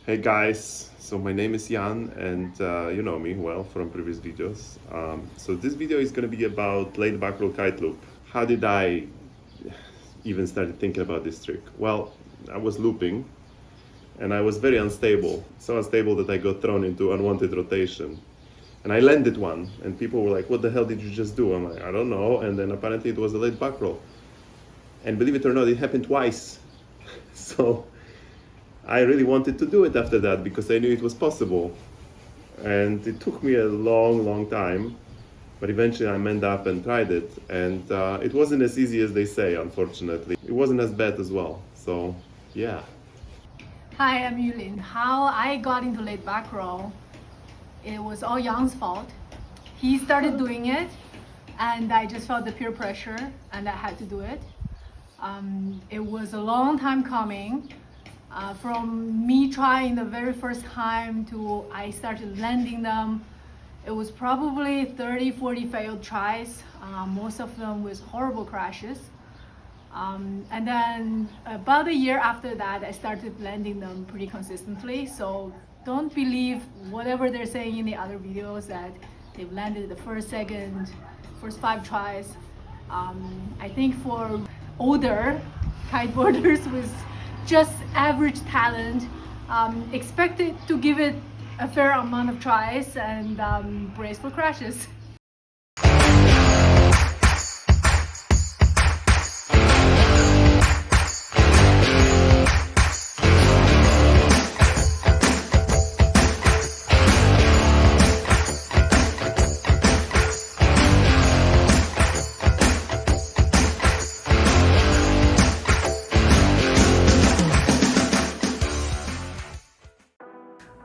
Hey guys, so my name is Jan and you know me well from previous videos. So this video is going to be about laid backroll Kiteloop. How did I even started thinking about this trick? Well, I was looping and I was very unstable. So unstable that I got thrown into unwanted rotation. And I landed one and people were like, what the hell did you just do? I'm like, I don't know. And then apparently it was a laid backroll. And believe it or not, it happened twice. So I really wanted to do it after that because I knew it was possible. And it took me a long time, but eventually I manned up and tried it. And it wasn't as easy as they say, unfortunately. It wasn't as bad as well. So, yeah. Hi, I'm Yulin. How I got into laid backroll, it was all Jan's fault. He started doing it, and I just felt the peer pressure, and I had to do it. It was a long time coming. From me trying the very first time to I started landing them, it was probably 30-40 failed tries, most of them with horrible crashes. And then about a year after that, I started landing them pretty consistently. So don't believe whatever they're saying in the other videos that they've landed the first 5 tries. I think for older kiteboarders with just average talent, expected to give it a fair amount of tries and brace for crashes.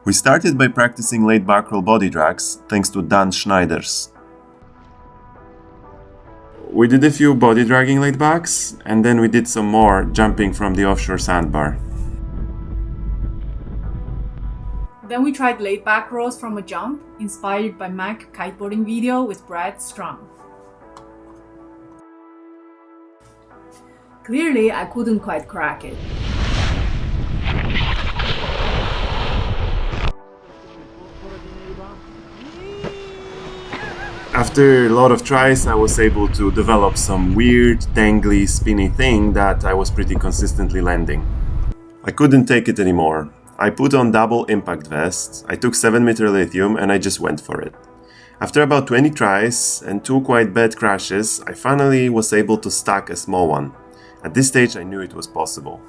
We started by practicing laid backroll body drags thanks to Dan Schneiders. We did a few body dragging laid backs and then we did some more jumping from the offshore sandbar. Then we tried laid back rolls from a jump, inspired by Mac kiteboarding video with Brad Strahm. Clearly, I couldn't quite crack it. After a lot of tries, I was able to develop some weird, dangly, spinny thing that I was pretty consistently landing. I couldn't take it anymore. I put on double impact vest, I took 7-meter lithium and I just went for it. After about 20 tries and 2 quite bad crashes, I finally was able to stack a small one. At this stage I knew it was possible.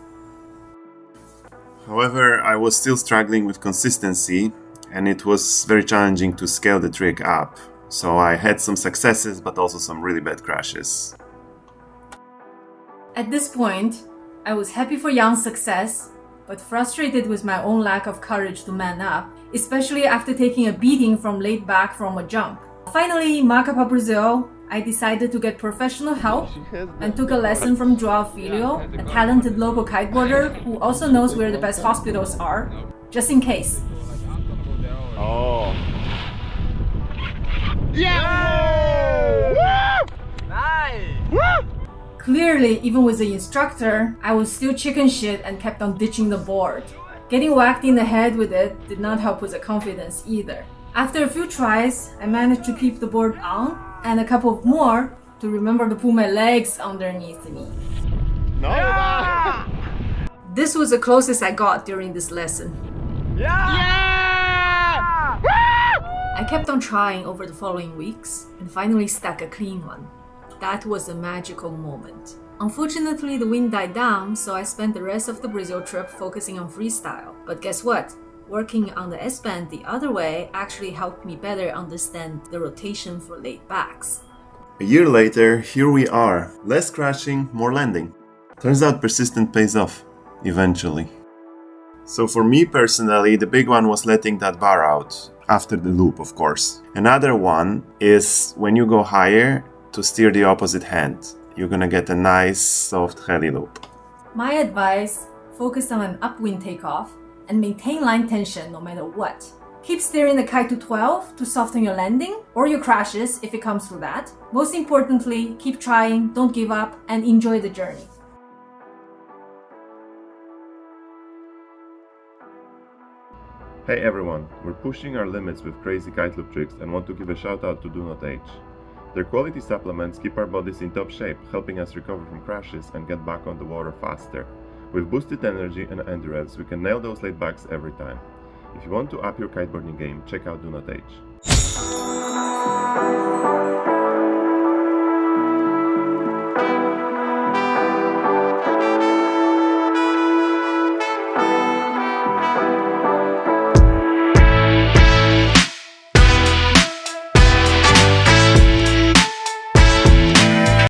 However, I was still struggling with consistency and it was very challenging to scale the trick up. So I had some successes but also some really bad crashes. At this point, I was happy for Jan's success, but frustrated with my own lack of courage to man up, especially after taking a beating from laid back from a jump. Finally, in Macapá, Brazil, I decided to get professional help and took a lesson from João Filho, a talented local kiteboarder who also knows where the best hospitals are, just in case. Oh. Yeah! Woo! Nice! Woo! Clearly, even with the instructor, I was still chicken shit and kept on ditching the board. Getting whacked in the head with it did not help with the confidence either. After a few tries, I managed to keep the board on, and a couple of more to remember to put my legs underneath me. No! Yeah! This was the closest I got during this lesson. Yeah! Yeah! Woo! I kept on trying over the following weeks and finally stuck a clean one. That was a magical moment. Unfortunately, the wind died down, so I spent the rest of the Brazil trip focusing on freestyle. But guess what? Working on the S-band the other way actually helped me better understand the rotation for laid backs. A year later, here we are. Less crashing, more landing. Turns out persistent pays off, eventually. So for me personally, the big one was letting that bar out. After the loop, of course. Another one is when you go higher to steer the opposite hand. You're gonna get a nice soft heli loop. My advice, focus on an upwind takeoff and maintain line tension no matter what. Keep steering the kite to 12 to soften your landing or your crashes if it comes through that. Most importantly, keep trying, don't give up, and enjoy the journey. Hey everyone, we're pushing our limits with crazy Kiteloop tricks and want to give a shout out to Do Not Age. Their quality supplements keep our bodies in top shape, helping us recover from crashes and get back on the water faster. With boosted energy and endurance, we can nail those laid backs every time. If you want to up your kiteboarding game, check out Do Not Age.